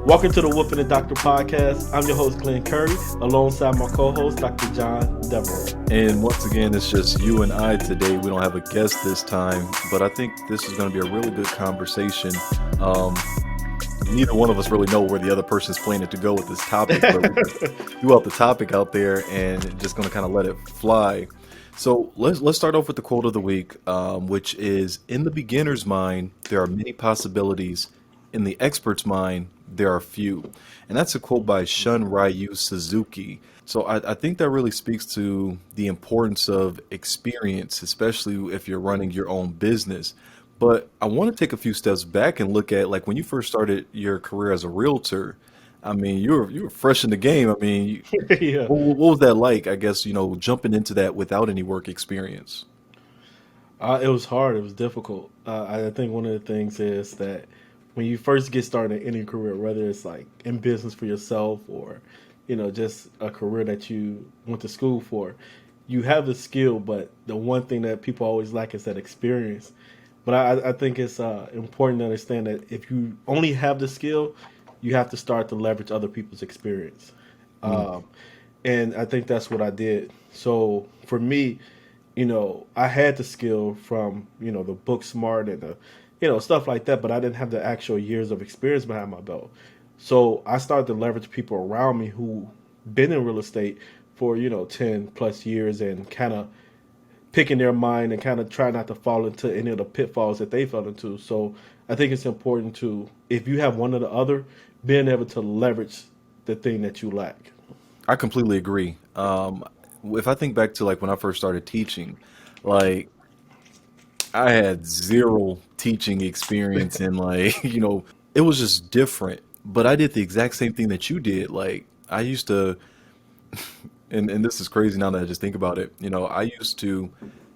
Welcome to the Whooping the Doctor podcast. I'm your host, Glenn Curry, alongside my co host, Dr. John Devereaux. And once again, it's just you and I today. We don't have a guest this time, but I think this is going to be a really good conversation. Um, Neither one of us really know where the other person's planning to go with this topic, but we just threw out the topic out there and just going to kind of let it fly. So let's start off with the quote of the week, which is: "In the beginner's mind, there are many possibilities. In the expert's mind, there are few." And that's a quote by Shun Ryu Suzuki. So I think that really speaks to the importance of experience, especially if you're running your own business. But I want to take a few steps back and look at, like, when you first started your career as a realtor. I mean, you were fresh in the game. I mean, Yeah. what was that like? I guess, jumping into that without any work experience. It was hard. It was difficult. I think one of the things is that when you first get started in any career, whether it's like in business for yourself or, just a career that you went to school for, you have the skill, but the one thing that people always lack is that experience. But I think it's important to understand that if you only have the skill, you have to start to leverage other people's experience. Mm. Um, and I think that's what I did. So for me, I had the skill from the book smart and the stuff like that, but I didn't have the actual years of experience behind my belt. So I started to leverage people around me who been in real estate for 10 plus years and kind of picking their mind and kind of try not to fall into any of the pitfalls that they fell into. So I think it's important to, if you have one or the other, being able to leverage the thing that you lack. I completely agree. If I think back to, like, when I first started teaching, like, I had zero teaching experience, and, like, it was just different. But I did the exact same thing that you did. Like, I used to, and this is crazy now that I just think about it. I used to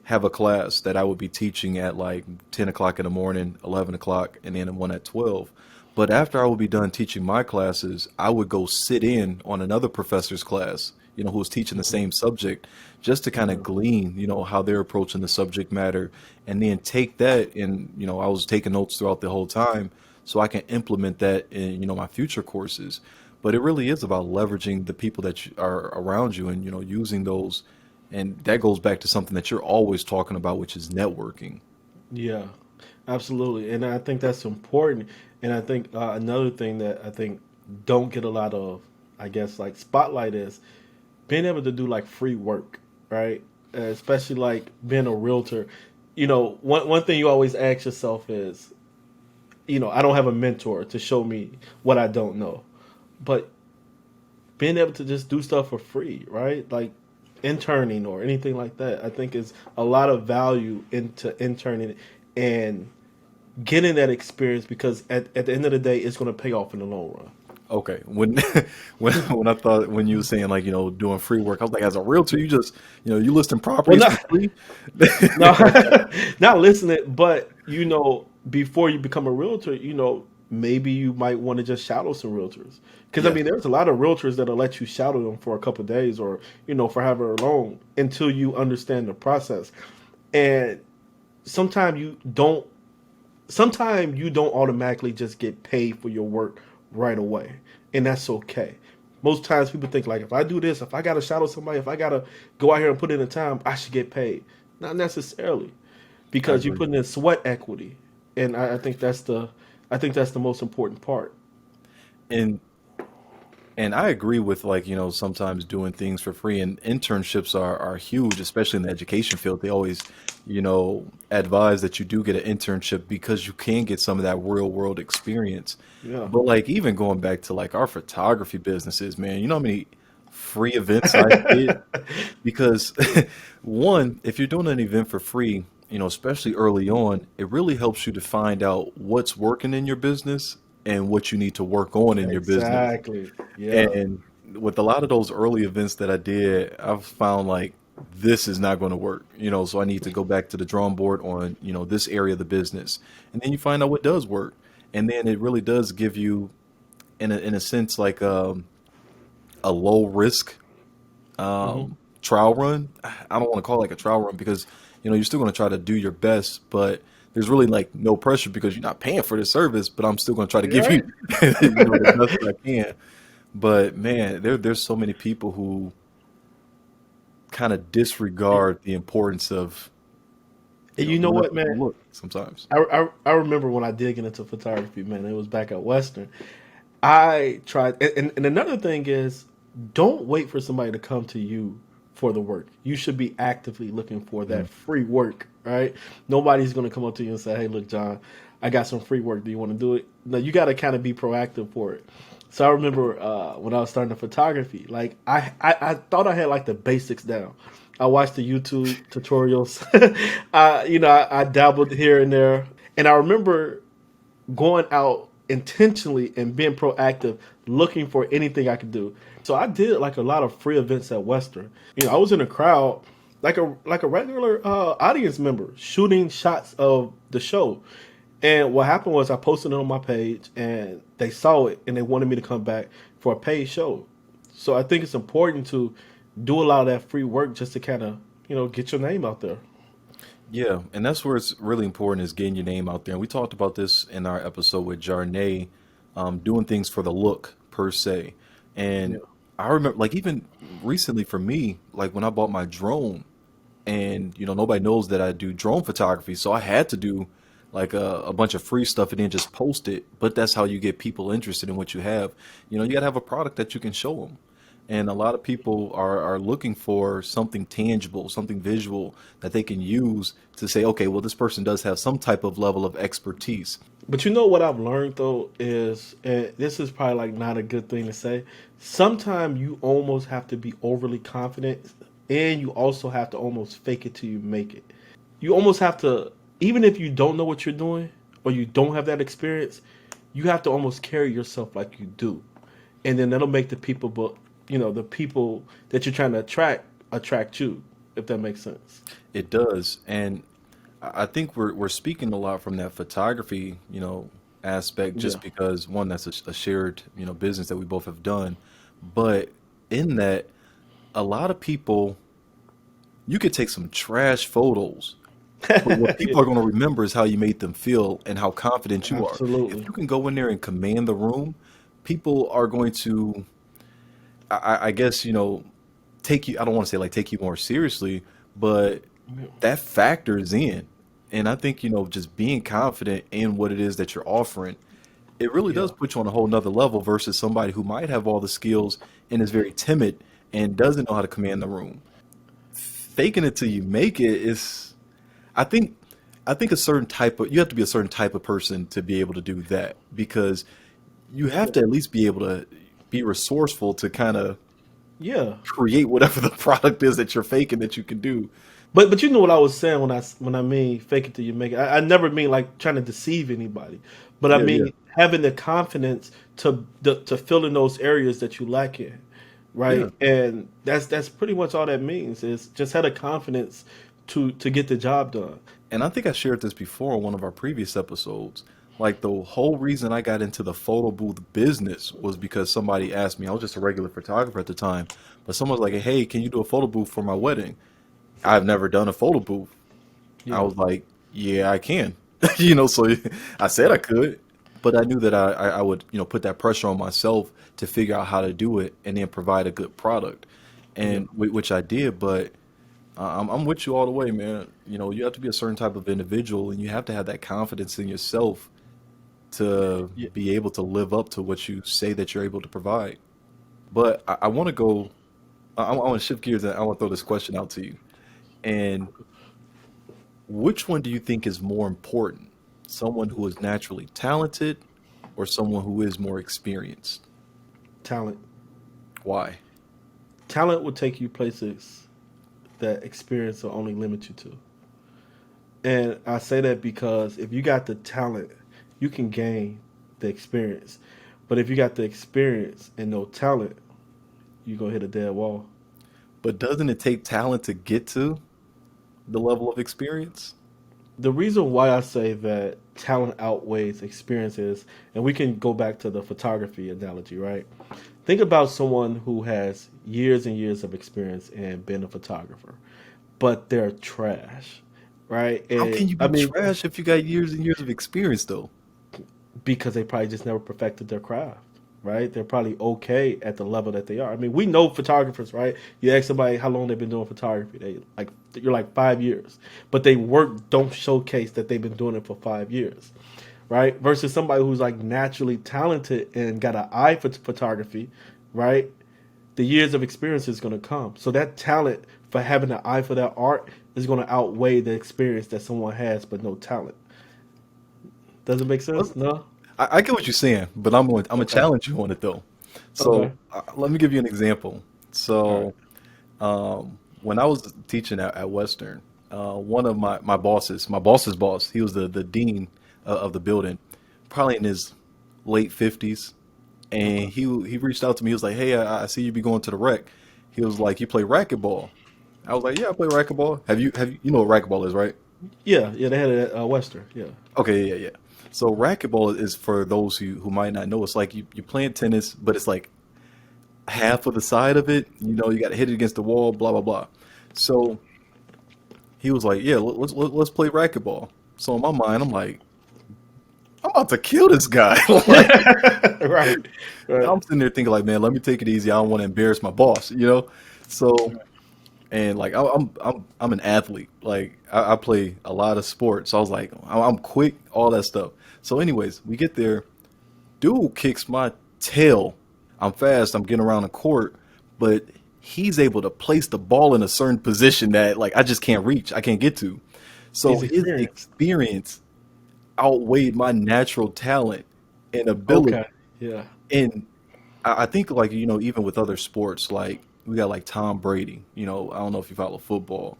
have a class that I would be teaching at like 10 o'clock in the morning, 11 o'clock, and then one at 12. But after I would be done teaching my classes, I would go sit in on another professor's class, who was teaching the Mhm. same subject, just to kind of Mhm. glean, how they're approaching the subject matter, and then take that. And, I was taking notes throughout the whole time so I can implement that in, my future courses. But it really is about leveraging the people that are around you, and, using those. And that goes back to something that you're always talking about, which is networking. Yeah, absolutely. And I think that's important. And I think another thing that I think don't get a lot of, I guess, like spotlight is being able to do like free work, right? Especially like being a realtor. One thing you always ask yourself is, I don't have a mentor to show me what I don't know, but being able to just do stuff for free, right? Like interning or anything like that, I think is a lot of value into interning and getting that experience because at the end of the day, it's going to pay off in the long run. Okay, when when I thought, when you were saying, like, doing free work, I was like, as a realtor, you just, you listing Well, properties for not free. no, not listening, but before you become a realtor, maybe you might want to just shadow some realtors. Because I Yes, mean, there's a lot of realtors that'll let you shadow them for a couple of days or for however long until you understand the process. And sometimes you don't. Sometimes you don't automatically just get paid for your work right away, and that's okay. Most times people think like if I do this, if I gotta shadow somebody, if I gotta go out here and put in the time, I should get paid. Not necessarily, I because you're agree. putting in sweat equity, and I think that's the most important part. And And I agree with, like, sometimes doing things for free, and internships are huge, especially in the education field. They always, advise that you do get an internship because you can get some of that real world experience. Yeah. But, like, even going back to, like, our photography businesses, man, you know how many free events I did? Because one, if you're doing an event for free, especially early on, it really helps you to find out what's working in your business and what you need to work on in your business. Exactly. Yeah. And with a lot of those early events that I did, I've found, like, this is not going to work, so I need to go back to the drawing board on, this area of the business. And then you find out what does work. And then it really does give you, in a sense, like, a low risk Hmm. trial run. I don't want to call it like a trial run because, you're still going to try to do your best, but there's really like no pressure because you're not paying for the service, but I'm still going to try to give you, Right? the best that I can. But man, there's so many people who kind of disregard the importance of, And you the know way what, man? people look sometimes. I remember when I did get into photography, man. It was back at Western. I tried, and another thing is, don't wait for somebody to come to you for the work. You should be actively looking for Mm. that free work, right? Nobody's going to come up to you and say, "Hey, look, John, I got some free work. Do you want to do it?" No, you got to kind of be proactive for it. So I remember when I was starting the photography, like I thought I had like the basics down. I watched the YouTube tutorials. I dabbled here and there, and I remember going out intentionally and being proactive, looking for anything I could do. So I did like a lot of free events at Western. I was in a crowd, like a regular audience member, shooting shots of the show. And what happened was I posted it on my page, and they saw it, and they wanted me to come back for a paid show. So I think it's important to do a lot of that free work just to kind of get your name out there. Yeah, and that's where it's really important is getting your name out there. And we talked about this in our episode with Jarnay, doing things for the look per se. Yeah. And I remember, like even recently for me, like when I bought my drone, and nobody knows that I do drone photography, so I had to do like a bunch of free stuff and then just post it. But that's how you get people interested in what you have. You got to have a product that you can show them. And a lot of people are looking for something tangible, something visual that they can use to say, okay, well, this person does have some type of level of expertise. But you know what I've learned though is, and this is probably like not a good thing to say. Sometimes you almost have to be overly confident, and you also have to almost fake it till you make it. You almost have to, even if you don't know what you're doing or you don't have that experience, you have to almost carry yourself like you do, and then that'll make the people, but the people that you're trying to attract you, if that makes sense. It does. And I think we're speaking a lot from that photography, aspect, Yeah. just because one, that's a shared, business that we both have done. But in that, a lot of people, you could take some trash photos, but what Yeah, people are going to remember is how you made them feel and how confident you are. If absolutely. you can go in there and command the room, people are going to, I guess, take you, I don't want to say like take you more seriously, but that factors in. And I think, just being confident in what it is that you're offering, it really Yeah. does put you on a whole nother level versus somebody who might have all the skills and is very timid and doesn't know how to command the room. Faking it till you make it is, I think, a certain type of, you have to be a certain type of person to be able to do that because you have Yeah. to at least be able to be resourceful to kind of Yeah. create whatever the product is that you're faking that you can do. But you know what I was saying when I mean fake it till you make it. I never mean like trying to deceive anybody, but I Yeah, yeah, mean having the confidence to fill in those areas that you lack in, yeah. right? And that's pretty much all that means is just have the confidence to get the job done. And I think I shared this before on one of our previous episodes. Like the whole reason I got into the photo booth business was because somebody asked me. I was just a regular photographer at the time, but someone was like, "Hey, can you do a photo booth for my wedding?" I've never done a photo booth. I Yeah, was like, "Yeah, I can." So I said I could, but I knew that I would, put that pressure on myself to figure out how to do it and then provide a good product, yeah, and which I did. But I'm with you all the way, man. You have to be a certain type of individual, and you have to have that confidence in yourself to yeah. be able to live up to what you say that you're able to provide. But I want to go. I want to shift gears, and I want to throw this question out to you. And which one do you think is more important? Someone who is naturally talented, or someone who is more experienced? Talent. Why? Talent will take you places that experience will only limit you to. And I say that because if you got the talent, you can gain the experience. But if you got the experience and no talent, you gonna hit a dead wall. But doesn't it take talent to get to the level of experience? The reason why I say that talent outweighs experiences, and we can go back to the photography analogy, right? Think about someone who has years and years of experience in being a photographer, but they're trash. right? How And can you I be mean, trash if you got years and years of experience though? because they probably just never perfected their craft, right? They're probably okay at the level that they are. I mean, we know photographers, right? You ask somebody how long they've been doing photography, they like you're like 5 years, but they work don't showcase that they've been doing it for 5 years, right? Versus somebody who's like naturally talented and got an eye for photography, right? The years of experience is going to come. So that talent for having an eye for that art is going to outweigh the experience that someone has but no talent. Does it make sense? No. I get what you're saying, but I'm gonna Okay. challenge you on it though. Okay. So let me give you an example. All right. So when I was teaching at Western, one of my bosses, my boss's boss, he was the dean of the building, probably in his late 50s, and Okay. he reached out to me. He was like, "Hey, I see you be going to the rec." He was like, "You play racquetball?" I was like, "Yeah, I play racquetball." You know what racquetball is, right? Yeah. Yeah. They had it at Western. Yeah. Okay, yeah. So racquetball is for those who might not know. It's like you playing tennis, but it's like half of the side of it. You know, you got to hit it against the wall, blah blah blah. So he was like, "Yeah, let's play racquetball." So in my mind, I'm like, I'm about to kill this guy. Like, Right. Right. I'm sitting there thinking, like, man, let me take it easy. I don't want to embarrass my boss, you know. So and like I'm an athlete. Like I play a lot of sports. So I was like, I'm quick, all that stuff. So anyways, we get there. Dude kicks my tail. I'm fast. I'm getting around the court, but he's able to place the ball in a certain position that like I just can't reach. I can't get to. So He's his experienced. experience outweighed my natural talent and ability. Okay. Yeah. And I think like even with other sports, like we got like Tom Brady. I don't know if you follow football,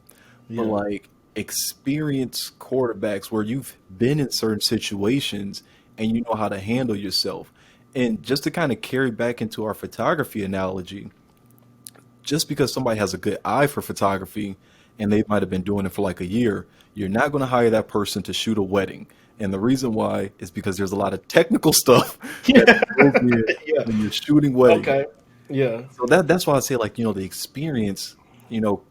but Yeah. like experienced quarterbacks where you've been in certain situations and you know how to handle yourself. And just to kind of carry back into our photography analogy, just because somebody has a good eye for photography and they might have been doing it for like a year, you're not going to hire that person to shoot a wedding. And the reason why is because there's a lot of technical stuff that Yeah. goes in Yeah. when you're shooting weddings. Okay. Yeah. So that's why I say like, the experience, you know,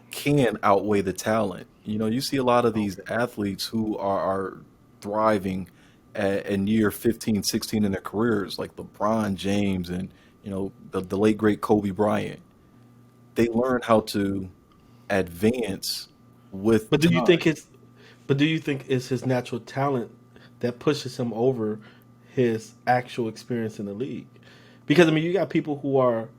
can outweigh the talent. You see a lot of these Okay. athletes who are thriving in year 15, 16 in their careers, like LeBron James and, the late great Kobe Bryant. They learn how to advance with But do you time. think it's but do you think it's his natural talent that pushes him over his actual experience in the league? Because I mean, you got people who are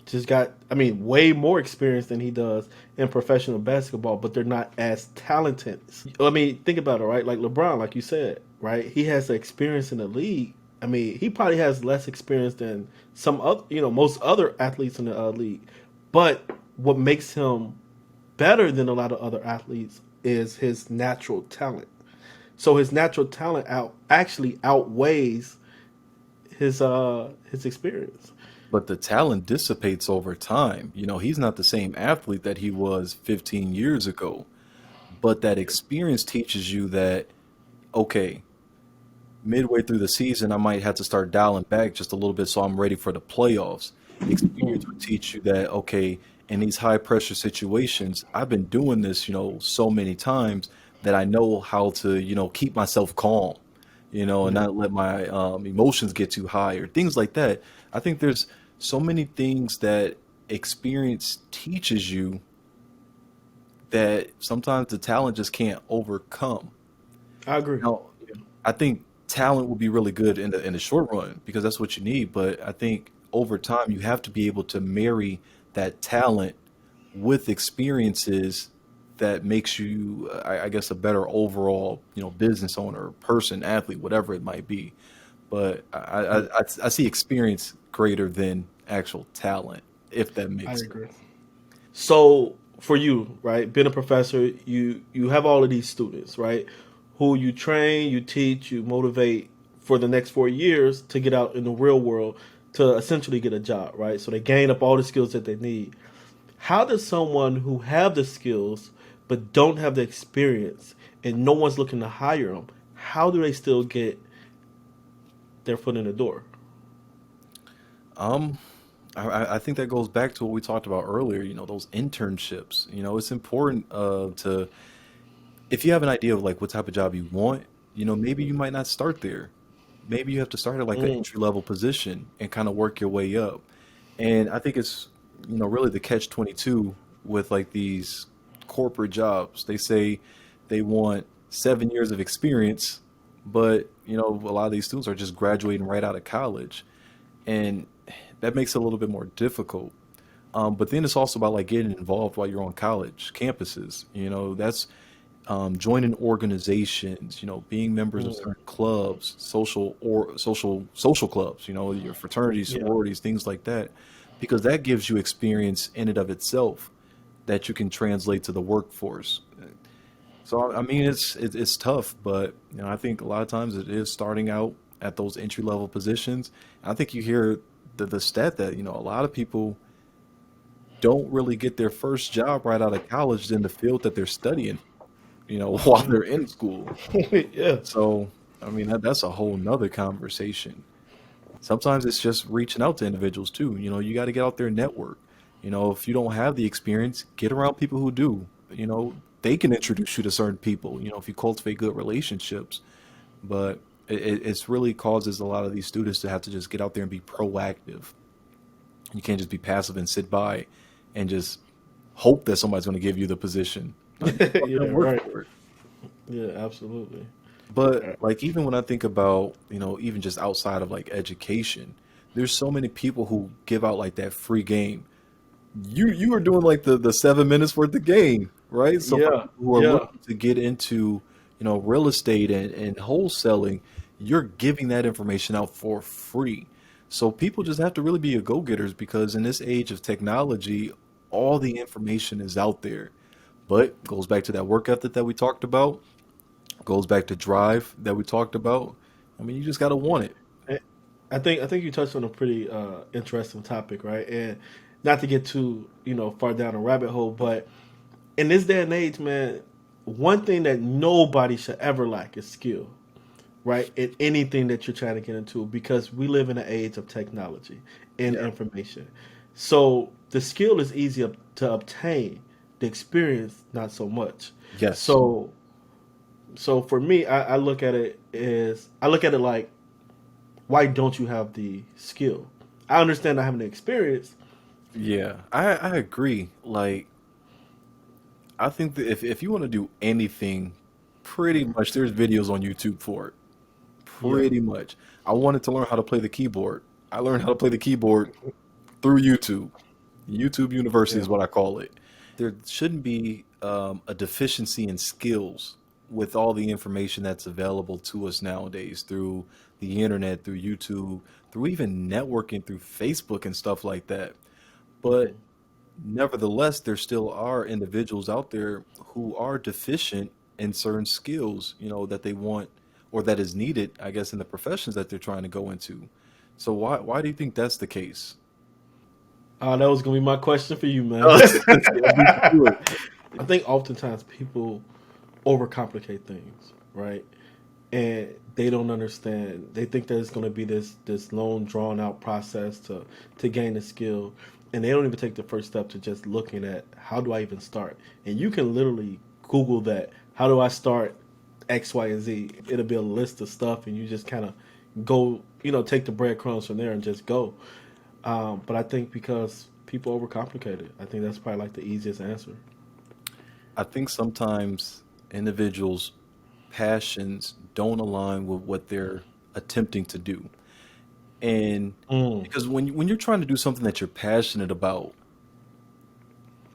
just got I mean, way more experience than he does in professional basketball, but they're not as talented. I mean, think about it, right? Like LeBron, like you said, right? He has the experience in the league. I mean, he probably has less experience than some other, most other athletes in the league. But what makes him better than a lot of other athletes is his natural talent. So his natural talent actually outweighs his experience. But the talent dissipates over time. He's not the same athlete that he was 15 years ago. But that experience teaches you that, okay, midway through the season, I might have to start dialing back just a little bit so I'm ready for the playoffs. Experience would teach you that, okay, in these high pressure situations, I've been doing this, so many times that I know how to, keep myself calm, and Yeah, not let my emotions get too high or things like that. I think there's so many things that experience teaches you that sometimes the talent just can't overcome. I agree. Now, Yeah, I think talent will be really good in the short run because that's what you need. But I think over time you have to be able to marry that talent with experiences that makes you, I guess, a better overall, business owner, person, athlete, whatever it might be. But I see experience greater than actual talent, if that I makes sense. agree. So for you, right, being a professor, you have all of these students, right, who you train, you teach, you motivate for the next 4 years to get out in the real world to essentially get a job, right? So they gain up all the skills that they need. How does someone who have the skills but don't have the experience and no one's looking to hire them, how do they still get their foot in the door? Um, I think that goes back to what we talked about earlier. Those internships. It's important to if you have an idea of like what type of job you want, maybe you might not start there. Maybe you have to start at like an Mm, entry level position and kind of work your way up. And I think it's, really the catch 22 with like these corporate jobs. They say they want 7 years of experience, but, a lot of these students are just graduating right out of college. And that makes it a little bit more difficult. But then it's also about like getting involved while you're on college campuses. That's joining organizations, being members of mm, certain clubs, social clubs, your fraternities, yeah. sororities, things like that, because that gives you experience in and of itself that you can translate to the workforce. So I mean, it's tough, but I think a lot of times it is starting out at those entry level positions. And I think you hear the stat that a lot of people don't really get their first job right out of college in the field that they're studying, while Mm. they're in school. Yeah. So, I mean, that's a whole nother conversation. Sometimes it's just reaching out to individuals too. You got to get out there and network. If you don't have the experience, get around people who do. They can introduce you to certain people, if you cultivate good relationships. But it's really causes a lot of these students to have to just get out there and be proactive. You can't just be passive and sit by and just hope that somebody's going to give you the position. No, you go out there Yeah, and work right. for it. Yeah, absolutely. But Right. like even when I think about, even just outside of like education, there's so many people who give out like that free game. You are doing like the 7 minutes worth of game, right? So for Yeah, people who are yeah. looking to get into, real estate and wholesaling, you're giving that information out for free. So people just have to really be a go-getters because in this age of technology, all the information is out there. But goes back to that work ethic that we talked about, goes back to drive that we talked about. I mean, you just got to want it. Eh, I think you touched on a pretty interesting topic, right? And not to get too far down a rabbit hole, but in this day and age, man, one thing that nobody should ever lack is skill, right? In anything that you're trying to get into, because we live in an age of technology and Yeah. information. So the skill is easy to obtain, the experience not so much. Yes. So for me, I look at it like, why don't you have the skill? I understand not having the experience. Yeah, I agree. Like, I think that if you want to do anything, pretty much there's videos on YouTube for it. Yeah, Pretty much. I wanted to learn how to play the keyboard. I learned how to play the keyboard through YouTube. YouTube University yeah. is what I call it. There shouldn't be a deficiency in skills with all the information that's available to us nowadays through the internet, through YouTube, through even networking through Facebook and stuff like that. But Hmm. nevertheless, there still are individuals out there who are deficient in certain skills, that they want or that is needed, I guess, in the professions that they're trying to go into. So why do you think that's the case? That was gonna be my question for you, man. Yeah, beat you to it. I think oftentimes people overcomplicate things, right? And they don't understand. They think that it's going to be this long drawn out process to gain a skill, and they don't even take the first step to just looking at how do I even start. And you can literally Google that. How do I start X, Y, and Z? It'll be a list of stuff, and you just kind of go, take the breadcrumbs from there and just go. But I think because people overcomplicate it, I think that's probably like the easiest answer. I think sometimes individuals' passions don't align with what they're attempting to do. And Mm, because when you're trying to do something that you're passionate about,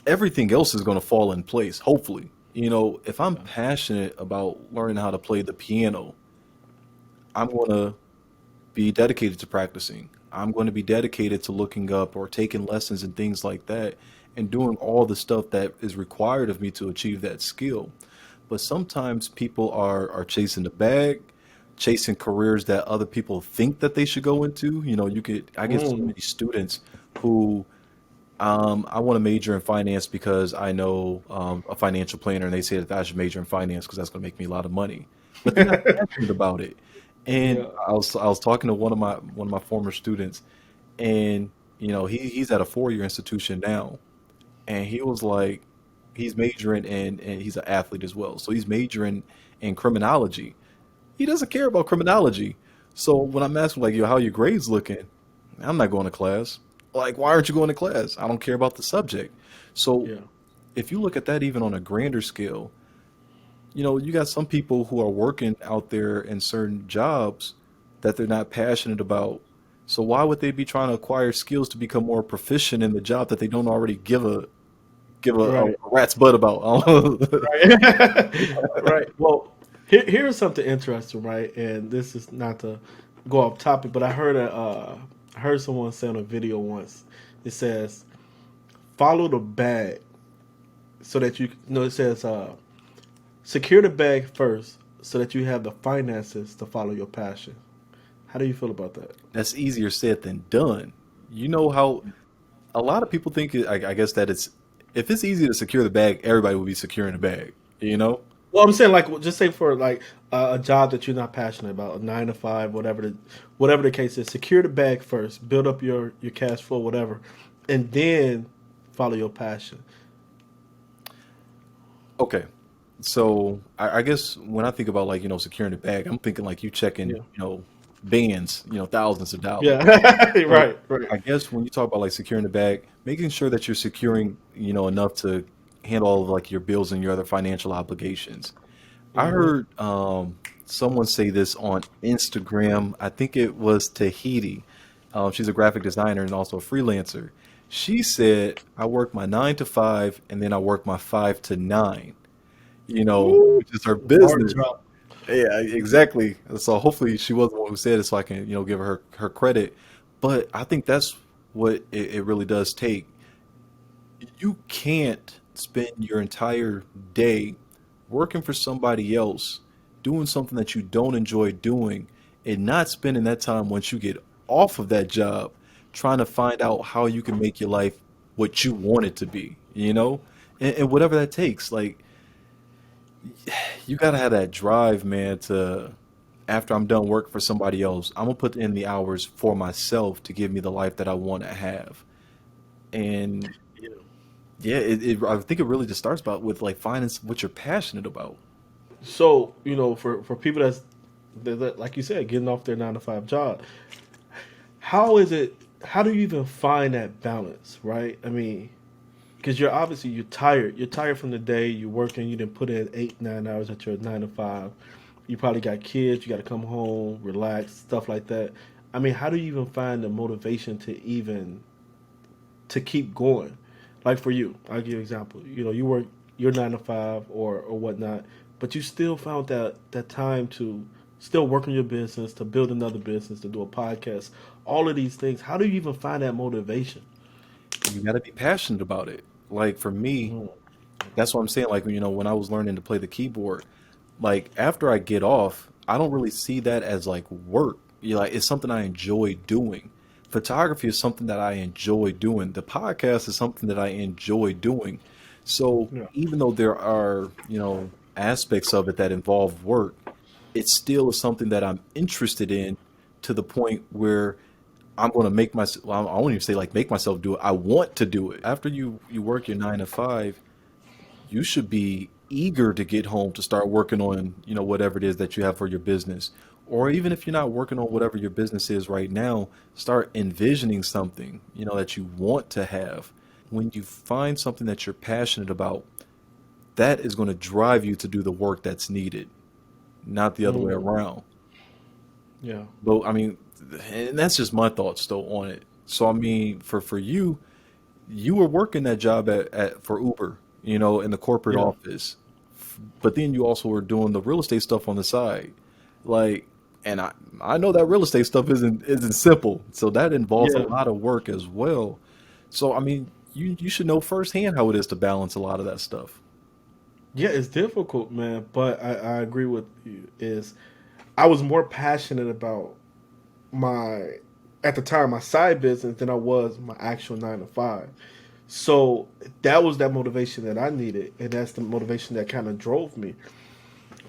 everything else is going to fall in place, hopefully. If I'm yeah. passionate about learning how to play the piano, I'm going to be dedicated to practicing. I'm going to be dedicated to looking up or taking lessons and things like that and doing all the stuff that is required of me to achieve that skill. But sometimes people are chasing the bag, chasing careers that other people think that they should go into. I get so Mm. many students who I want to major in finance because I know a financial planner, and they say that I should major in finance because that's going to make me a lot of money. But they're not passionate about it. And Yeah. I was talking to one of my former students, and he's at a 4-year institution now, and he was like, he's majoring and he's an athlete as well. So he's majoring in criminology. He doesn't care about criminology. So when I'm asking like, yo, how your grades looking? I'm not going to class. Like, why aren't you going to class? I don't care about the subject. So Yeah. if you look at that even on a grander scale, you got some people who are working out there in certain jobs that they're not passionate about. So why would they be trying to acquire skills to become more proficient in the job that they don't already give a Right. rat's butt about? Right. Right. Well, here's something interesting, right? And this is not to go off topic, but I heard someone say on a video once. It says, "Follow the bag," so that it says, "Secure the bag first, so that you have the finances to follow your passion." How do you feel about that? That's easier said than done. You know how a lot of people think, I guess that if it's easy to secure the bag, everybody will be securing the bag, you know? Well, I'm saying like just say for like a job that you're not passionate about, a 9 to 5, whatever the case is. Secure the bag first, build up your cash flow, whatever, and then follow your passion. Okay. So I guess when I think about like, securing the bag, I'm thinking like you checking, Yeah, bands, thousands of dollars. yeah, But right, right. I guess when you talk about like securing the bag, making sure that you're securing, enough to handle all of like your bills and your other financial obligations. I Hmm. heard someone say this on Instagram. I think it was Tahiti. She's a graphic designer and also a freelancer. She said, I work my 9 to 5 and then I work my 5 to 9, Woo, which is her hard business. drop. Yeah, exactly. So hopefully she wasn't the one who said it so I can, give her credit. But I think that's what it really does take. You can't spend your entire day working for somebody else, doing something that you don't enjoy doing, and not spending that time once you get off of that job trying to find out how you can make your life what you want it to be, and whatever that takes. Like, you gotta have that drive, man, to after I'm done working for somebody else, I'm gonna put in the hours for myself to give me the life that I want to have. And Yeah. yeah, I think it really just starts about with like finding what you're passionate about. So for people that like you said, getting off their 9 to 5 job, how is it? How do you even find that balance? Right? I mean, because you're tired. You're tired from the day you're working. You didn't put in 8 9 hours at your 9 to 5. You probably got kids. You got to come home, relax, stuff like that. I mean, how do you even find the motivation to keep going? Like for you, I'll give you an example. You work your 9 to 5 or whatnot, but you still found that time to still work on your business, to build another business, to do a podcast. All of these things. How do you even find that motivation? You got to be passionate about it. Like for me, Mm, that's what I'm saying. Like, when I was learning to play the keyboard, like after I get off, I don't really see that as like work. Like it's something I enjoy doing. Photography is something that I enjoy doing. The podcast is something that I enjoy doing. So yeah. even though there are, aspects of it that involve work, it still is something that I'm interested in to the point where I'm going to make myself, well, I won't even say like make myself do it. I want to do it. After you work your 9 to 5, you should be eager to get home to start working on, whatever it is that you have for your business. Or even if you're not working on whatever your business is right now, start envisioning something, that you want to have. When you find something that you're passionate about, that is going to drive you to do the work that's needed, not the other way Mm, around. yeah. But I mean, and that's just my thoughts though on it. So I mean, for you, you were working that job at for Uber, in the corporate Yeah. office, but then you also were doing the real estate stuff on the side, like, and I know that real estate stuff isn't simple, so that involves a Yeah. lot of work as well. So I mean, you should know firsthand how it is to balance a lot of that stuff. Yeah, it's difficult, man. But I agree with you. Is I was more passionate about my at the time my side business than I was my actual 9 to 5. So that was that motivation that I needed, and that's the motivation that kind of drove me.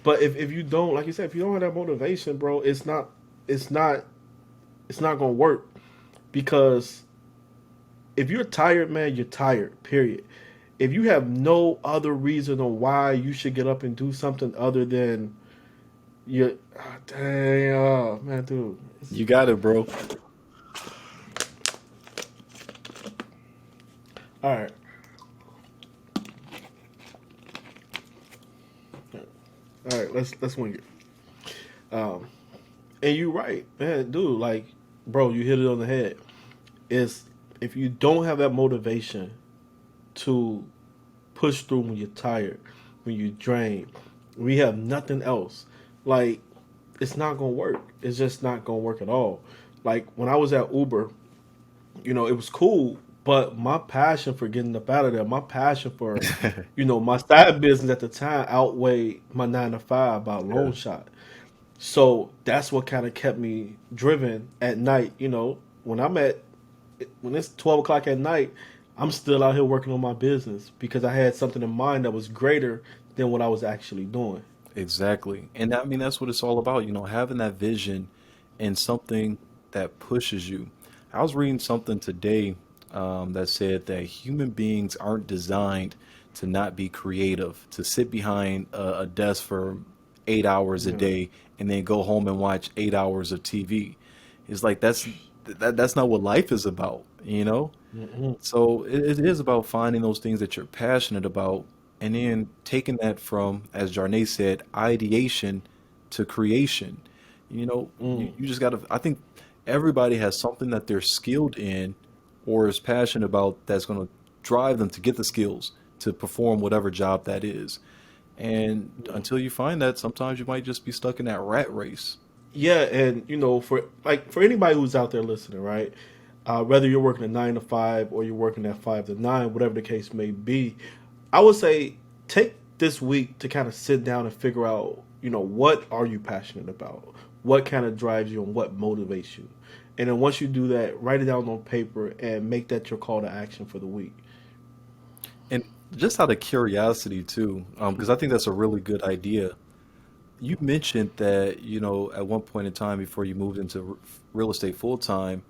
But if you don't, like you said, if you don't have that motivation, bro, it's not it's not gonna work because if you're tired, man, you're tired. Period. if you have no other reason on why you should get up and do something other than you, dang, oh, man, dude. You got it, bro. All right, all right. Let's wing it. Um, and you're right, man, dude. Like, bro, you hit it on the head. Is if you don't have that motivation to push through when you're tired, when you're drained, we have nothing else. Like, it's not gonna work. It's just not gonna work at all. Like when I was at Uber, it was cool, but my passion for getting up out of there, my passion for, my side business at the time outweighed my 9 to 5 by a long Yeah. shot. So that's what kind of kept me driven at night. When I'm at when it's 12 o'clock at night, I'm still out here working on my business because I had something in mind that was greater than what I was actually doing. Exactly. And I mean, that's what it's all about, having that vision and something that pushes you. I was reading something today that said that human beings aren't designed to not be creative, to sit behind a desk for 8 hours a Yeah. day and then go home and watch 8 hours of TV. It's like that's not what life is about, you know? Mm-mm. So it is about finding those things that you're passionate about and then taking that from, as Jarnay said, ideation to creation. Mm. You just got to, I think everybody has something that they're skilled in or is passionate about that's going to drive them to get the skills to perform whatever job that is. And until you find that, sometimes you might just be stuck in that rat race. Yeah, and for anybody who's out there listening, right? Whether you're working a 9 to 5 or you're working at 5 to 9, whatever the case may be, I would say take this week to kind of sit down and figure out, what are you passionate about? What kind of drives you and what motivates you? And then once you do that, write it down on paper and make that your call to action for the week. And just out of curiosity too, because I think that's a really good idea. You mentioned that, at one point in time before you moved into real estate full time,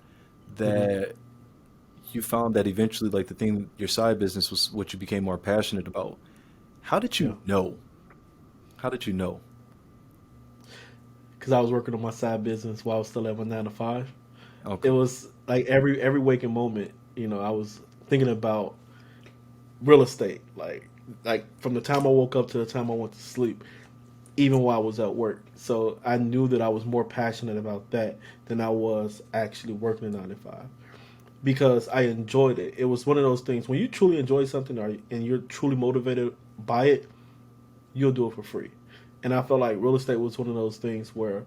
Hmm. that you found that eventually, like the thing, your side business was what you became more passionate about. How did Yeah, you know? How did you know? because I was working on my side business while I was still at my 9 to 5. It Okay. was like every waking moment, I was thinking about real estate, like from the time I woke up to the time I went to sleep, even while I was at work. So I knew that I was more passionate about that than I was actually working a 9 to 5 because I enjoyed it. It was one of those things when you truly enjoy something and you're truly motivated by it, you'll do it for free. And I felt like real estate was one of those things where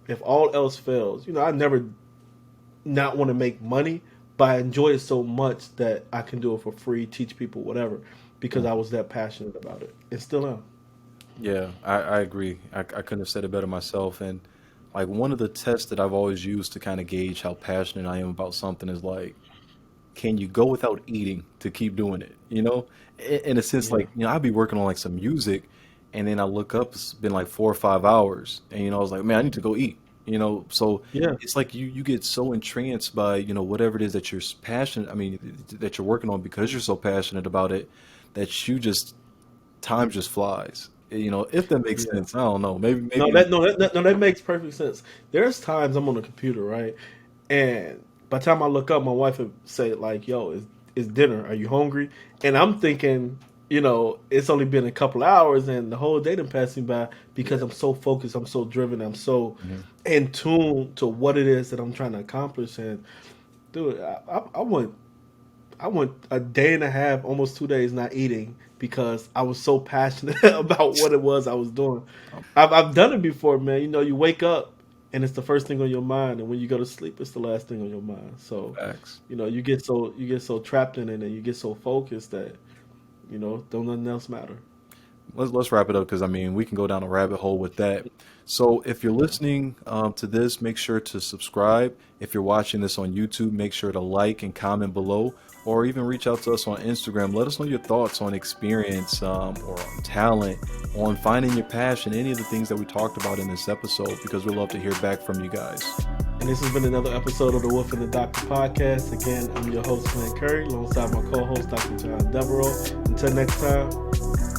if all else fails, I never not want to make money, but I enjoy it so much that I can do it for free, teach people whatever, because I Mhm. was that passionate about it, and still am. Yeah, I agree. I couldn't have said it better myself. And like one of the tests that I've always used to kind of gauge how passionate I am about something is like, can you go without eating to keep doing it? In a sense, Yeah, like, I'd be working on like some music and then I look up, it's been like 4 or 5 hours. And, I was like, man, I need to go eat, So yeah, it's like you get so entranced by, whatever it is that you're passionate, I mean, that you're working on because you're so passionate about it that you just, time just flies. If that makes yeah. sense. I don't know. No, Maybe. that no, that, no, that makes perfect sense. There's times I'm on the computer, right, and by the time I look up, my wife would say like, "Yo, is dinner? Are you hungry?" And I'm thinking, it's only been a couple hours, and the whole day done passed me by because Yeah. I'm so focused, I'm so driven, I'm so Mhm. in tune to what it is that I'm trying to accomplish. And dude, I went a day and a half, almost 2 days not eating because I was so passionate about what it was I was doing. Um, I've done it before, man. You wake up and it's the first thing on your mind, and when you go to sleep, it's the last thing on your mind. So, Facts. you get so trapped in it, and you get so focused that don't nothing else matter. let's wrap it up because I mean we can go down a rabbit hole with that. So if you're listening to this, make sure to subscribe. If you're watching this on YouTube, make sure to like and comment below, or even reach out to us on Instagram. Let us know your thoughts on experience or on talent, on finding your passion, any of the things that we talked about in this episode, because we'd love to hear back from you guys. And this has been another episode of the Wolf and the Doctor podcast. Again, I'm your host, Glenn Curry, alongside my co-host, Dr. John Devereaux. Until next time.